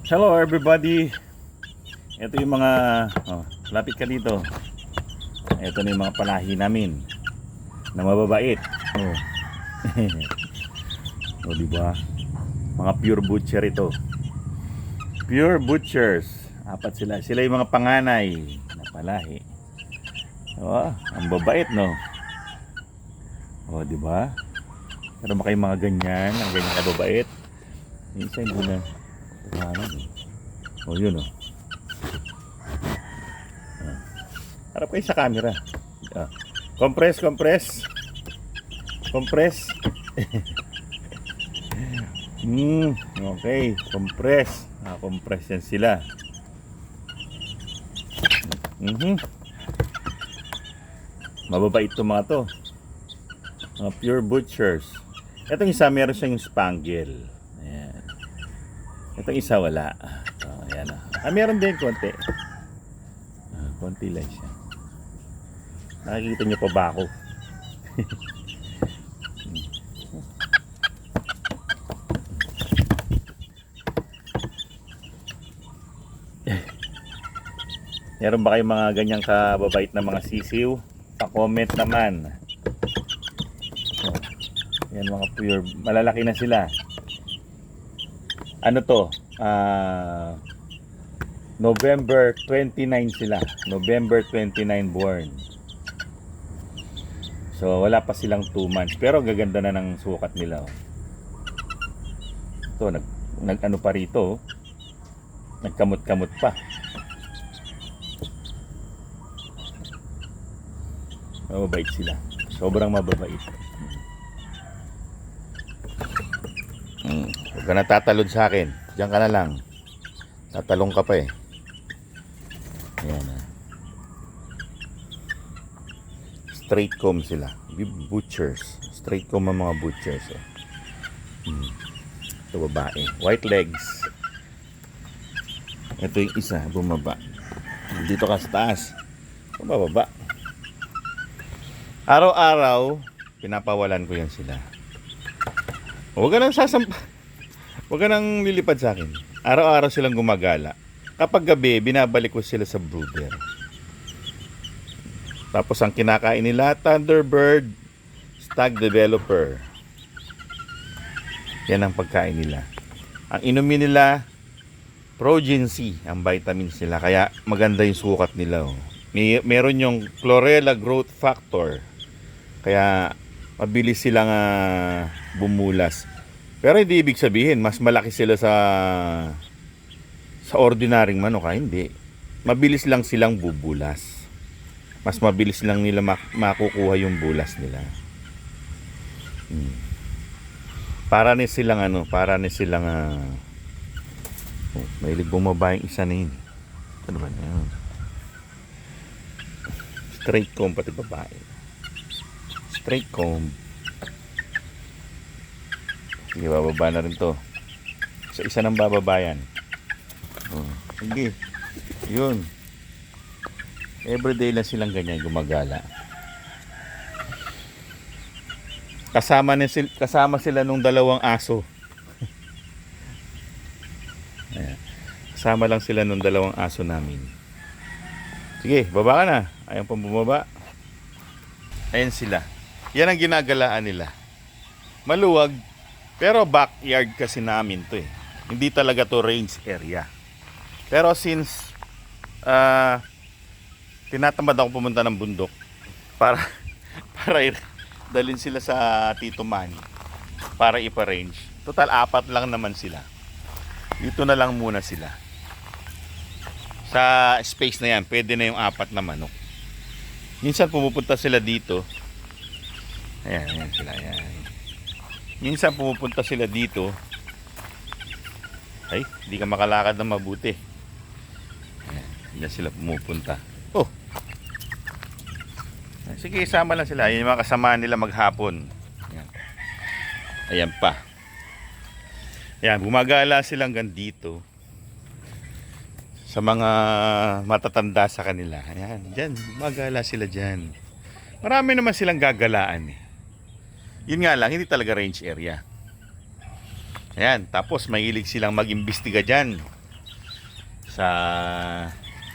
Hello everybody. Ito yung mga lapit ka dito. Ito na yung mga palahi namin na mababait. Di ba? Mga pure butcher ito. Pure butchers. Apat sila. Sila yung mga panganay na palahi. Ang babait, no? Di ba? Pero kayong mga ganyan, ang ganyan na babait. Minsan hindi na yun. Harap kayo sa camera. Compress. Okay, compress. Compress yan sila. Mababait to mga to. Mga pure butchers. Itong isa meron siyang spangle. Ayan. Itong isa wala. Ayan. Meron din konti. Konti lang siya. Nakikita niyo pa ba ako? Meron ba kayong mga ganyang kababait na mga sisiw? Pa-comment naman. Yan mga pure. Malalaki na sila. Ano to? November 29 sila. November 29 born. So wala pa silang 2 months. Pero gaganda na ng sukat nila. Ito, nag-ano pa rito. Nagkamot-kamot pa. Mababait sila. Sobrang mababait. Huwag ka na tatalon sa akin. Diyan ka na lang. Tatalong ka pa eh. Ayan. Straight comb sila. Butchers. Straight comb ang mga butchers. Ito babae. White legs. Ito yung isa. Bumaba. Dito ka sa taas. Bumababa. Araw-araw, pinapawalan ko yan sila. Huwag ka nang huwag ka nang lilipad sa akin. Araw-araw silang gumagala. Kapag gabi, binabalik ko sila sa brooder. Tapos ang kinakain nila, Thunderbird Stag Developer. Yan ang pagkain nila. Ang inumin nila, Progency, ang vitamins nila. Kaya maganda yung sukat nila. Meron yung Chlorella Growth Factor. Kaya mabilis silang bumulas. Pero hindi ibig sabihin mas malaki sila sa ordinaryong manok. Hindi. Mabilis lang silang bubulas. Mas mabilis lang nila makukuha yung bulas nila. Para ni silang mahilig bumaba yung isa na yun. Ano ba na yun? Straight comb pati babae. Straight comb. Sige, bababa na rin to. Isa ng bababayan. Sige. Yun. Everyday lang silang ganyan gumagala. Kasama sila nung dalawang aso. Ayan. Kasama lang sila nung dalawang aso namin. Sige, baba ka na. Ayaw pang bumaba. Ayan sila. Yan ang ginagalaan nila. Maluwag. Pero backyard kasi namin to eh. Hindi talaga to range area. Pero since tinatamad ako pumunta ng bundok para dalhin sila sa Tito Manny para ipa-range. Total 4 lang naman sila. Dito na lang muna sila. Sa space na yan, pwede na yung 4 na manok. Minsan pumupunta sila dito. Ayan sila. Ayan. Minsan pumupunta sila dito. Ay, hindi ka makalakad na mabuti. Ayan, hindi sila pumupunta. Sige, isama lang sila. Ayan yung mga kasama nila maghapon. Ayan. Ayan pa. Ayan, gumagala silang dito. Sa mga matatanda sa kanila. Ayan, dyan. Gumagala sila dyan. Marami naman silang gagalaan eh. Yun nga lang, hindi talaga range area. Ayan, tapos mahilig silang mag-imbestiga dyan sa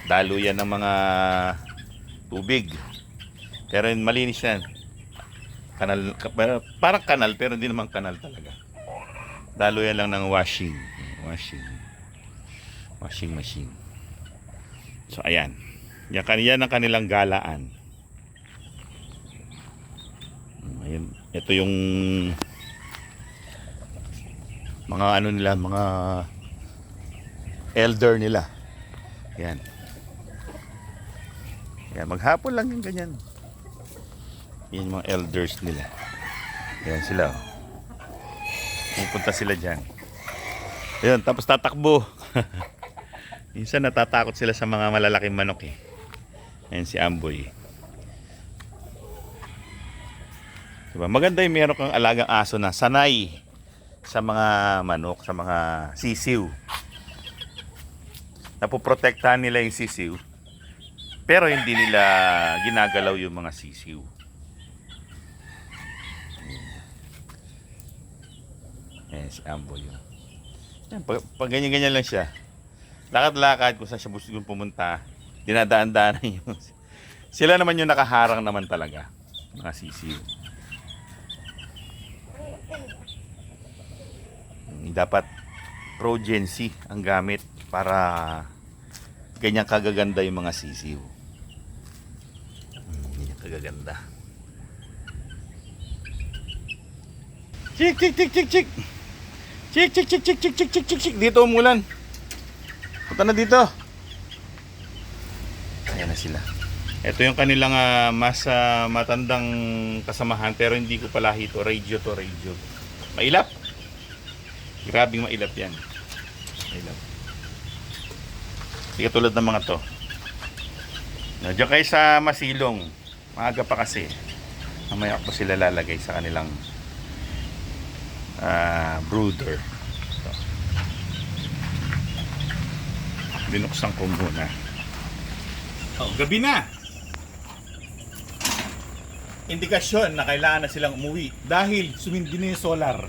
daluyan ng mga tubig. Pero malinis yan. Kanal, parang kanal pero hindi naman kanal talaga. Daluyan lang ng washing machine. So ayan. Yan ang kanilang galaan. Ayan. Ito yung mga ano nila, mga elder nila. Yan. Yan, maghapon lang yung ganyan. Yan yung mga elders nila. Yan sila. Oh. Pupunta sila dyan. Ayun, tapos tatakbo. Minsan natatakot sila sa mga malalaking manok eh. Ayan si Amboy. Diba? Maganda yung meron kang alagang aso na sanay sa mga manok, sa mga sisiw. Napoprotektahan nila yung sisiw. Pero hindi nila ginagalaw yung mga sisiw. Ayan si Amboy. Yan, pag ganyan-ganyan lang siya. Lakad-lakad kung saan siya gusto pumunta. Dinadaan-daanan yung... Sila naman yung nakaharang naman talaga. Mga sisiw. Dapat progency ang gamit para ganyan kagaganda yung mga sisiw. Ganyan kagaganda. Chik chik chik chik chik. Chik chik chik chik chik chik chik chik chik. Dito umulan. Punta na dito. Ayan na sila. Ito yung kanilang mas matandang kasamahan pero hindi ko pala ito. Radio to radio. Mailap. Grabing mailap yan. Mailap. Hindi katulad ng mga to. Diyan kayo sa masilong. Maaga pa kasi. Mamaya po sila lalagay sa kanilang brooder. So. Binuksan ko muna. Oh, gabi na. Indikasyon na kailangan na silang umuwi dahil sumindi na yung solar.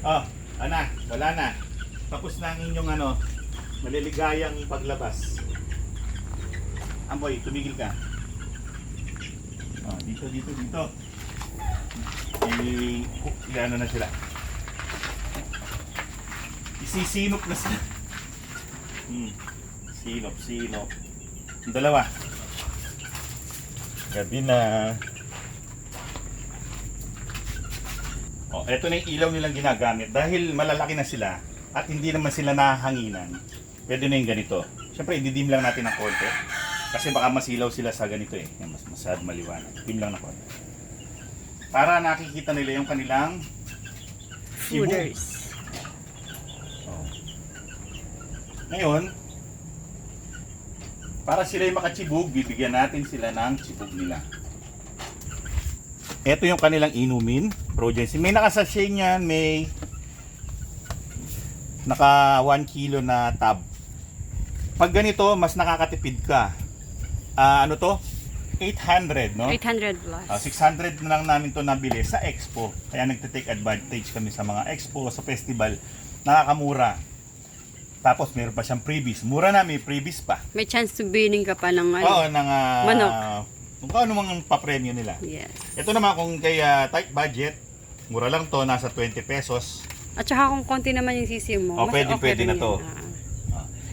Oh, wala na. Tapos na ang inyong maliligayang paglabas. Amboy, tumigil ka. Oh, dito. Iano na sila. Isisinop na sila. Sinop. Ang dalawa. Gabi na. Oh, eto na yung ilaw nilang ginagamit. Dahil malalaki na sila at hindi naman sila nahahanginan, pwede na yung ganito. Siyempre, i-dim lang natin ng konti. Kasi baka masilaw sila sa ganito eh. Mas masad maliwanag. Dim lang ng konti. Para nakikita nila yung kanilang fooders. Oh. Ngayon, para sila yung makachibog, bibigyan natin sila ng chibog nila. Ito yung kanilang inumin, Progency. May nakasashay niyan, may naka 1 kilo na tab. Pag ganito, mas nakakatipid ka. Ano to? 800, no? 800 plus. 600 na lang namin to nabili sa expo. Kaya nagte-take advantage kami sa mga expo, sa festival. Nakakamura. Tapos meron pa siyang freebies. Mura na, may freebies pa. May chance to winning ka pa ng Oo, ng manok. Kung ano mang pa-premyo nila. Yes. Ito naman kung kaya tight budget, mura lang to, nasa 20 pesos. At saka kung konti naman yung sisiw mo, mas Pwede rin na to. yan.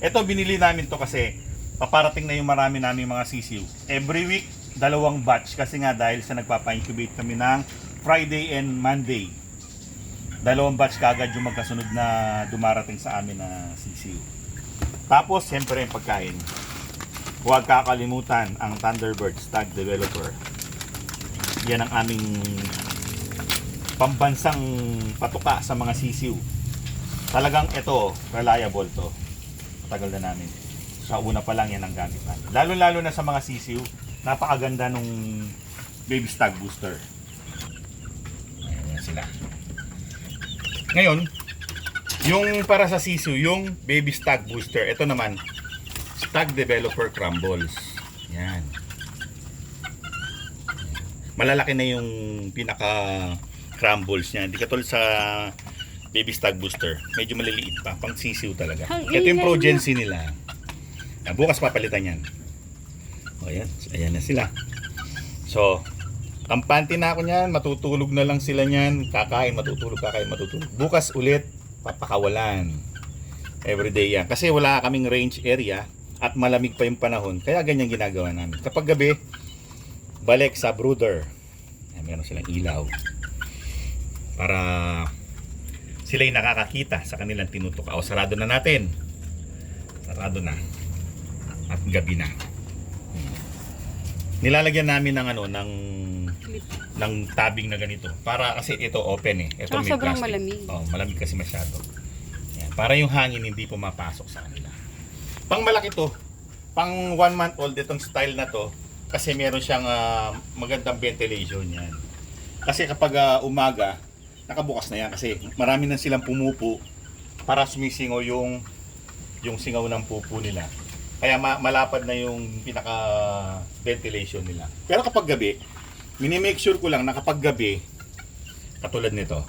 Ito, binili namin to kasi paparating na yung marami namin mga sisiw. Every week, 2 batch kasi nga dahil sa nagpapa-incubate kami ng Friday and Monday. 2 batch kagad yung magkasunod na dumarating sa amin na sisiw. Tapos, siyempre yung pagkain. Huwag kakalimutan ang Thunderbird Stag Developer. Yan ang aming pambansang patuka sa mga sisiw. Talagang ito, reliable to. Matagal na namin. Sa una pa lang yan ang gamit namin. Lalo-lalo na sa mga sisiw, napakaganda nung Baby Stag Booster. Ayan sila. Ngayon, yung para sa sisiw, yung Baby Stag Booster, ito naman, Stag Developer Crumbles. Yan. Malalaki na yung pinaka crumbles niya. Hindi katulad sa Baby stag booster. Medyo maliliit pa. Pang sisiw talaga. Ang Ito yung ingay progency nila. Bukas papalitan yan. O yan. Ayan na sila. So, kampante na ako niyan. Matutulog na lang sila niyan. Kakain, matutulog, kakain, matutulog. Bukas ulit, papakawalan. Everyday yan. Kasi wala kaming range area at malamig pa yung panahon. Kaya ganyan ginagawa namin. Kapag gabi, balik sa brooder. Ayan, meron silang ilaw. Para sila'y nakakakita sa kanilang tinutuka. O, sarado na natin. Sarado na. At gabi na. Nilalagyan namin ng ng tabing na ganito. Para kasi ito open eh. Ito Tsaka may sobrang plastic. malamig. Oh, malamig kasi masyado. Yan. Para yung hangin hindi pumapasok sa kanila. Pang malaki to. Pang 1 month old itong style na to. Kasi meron siyang magandang ventilation yan. Kasi kapag umaga, nakabukas na yan kasi marami na silang pumupo para sumisingaw yung singaw ng pupo nila. Kaya malapad na yung pinaka ventilation nila. Pero kapag gabi, minimake sure ko lang na kapag gabi, katulad nito,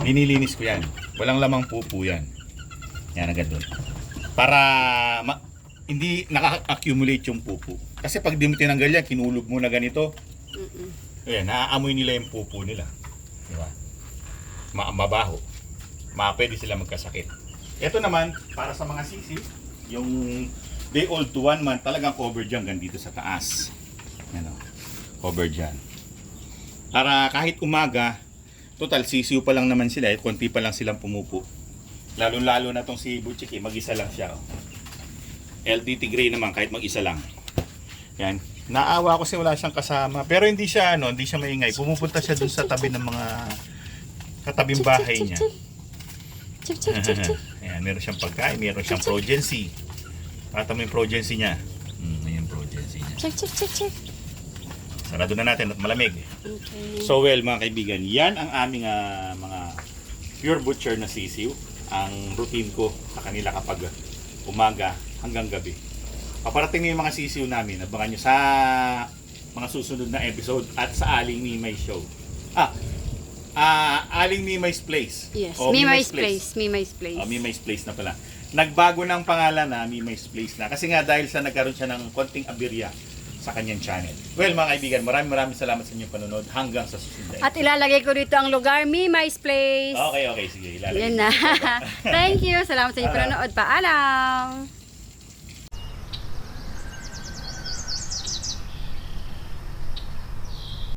ninilinis ko yan. Walang lamang pupo yan. Yan agad doon. Para hindi naka-accumulate yung pupo. Kasi pag di mo tinanggal yan, kinulog mo na ganito, ayan, naaamoy nila yung pupo nila. Diba? Mabaho. Pwede sila magkasakit. Ito naman, para sa mga sisi, yung day old to 1 month, talagang covered dyan dito sa taas. Yan o, covered dyan. Para kahit umaga, total sisiw pa lang naman sila, konti pa lang silang pumupo. Lalo-lalo na tong si Butchiki, mag-isa lang siya. LTT Gray naman, kahit mag-isa lang. Yan. Naawa ko kasi wala siyang kasama. Pero hindi siya maingay. Pumupunta siya dun sa tabi ng mga katabing bahay niya. Ayan, meron siyang pagkain, meron siyang progency. Pata mo yung progency niya. Ayan progency niya. Check. Sarado na natin at malamig. Okay. So well mga kaibigan, yan ang aming mga pure butcher na sisiw. Ang routine ko sa kanila kapag umaga hanggang gabi. Paparating na yung mga sisiw namin. Abangan nyo sa mga susunod na episode at sa Aling Mimay Show. Aling Mimay's Place. Yes, O, Mimay's Place. Mimay's Place. Mimay's Place na pala. Nagbago ng pangalan na Mimay's Place na. Kasi nga dahil sa nagkaroon siya ng konting aberya sa kanyang channel. Well mga kaibigan, maraming salamat sa inyong panonood hanggang sa susunod. At ilalagay ko dito ang lugar, Mimay's Place. Okay, sige. Ilalagay. Yan na. Thank you. Salamat sa inyong panonood. Paalam.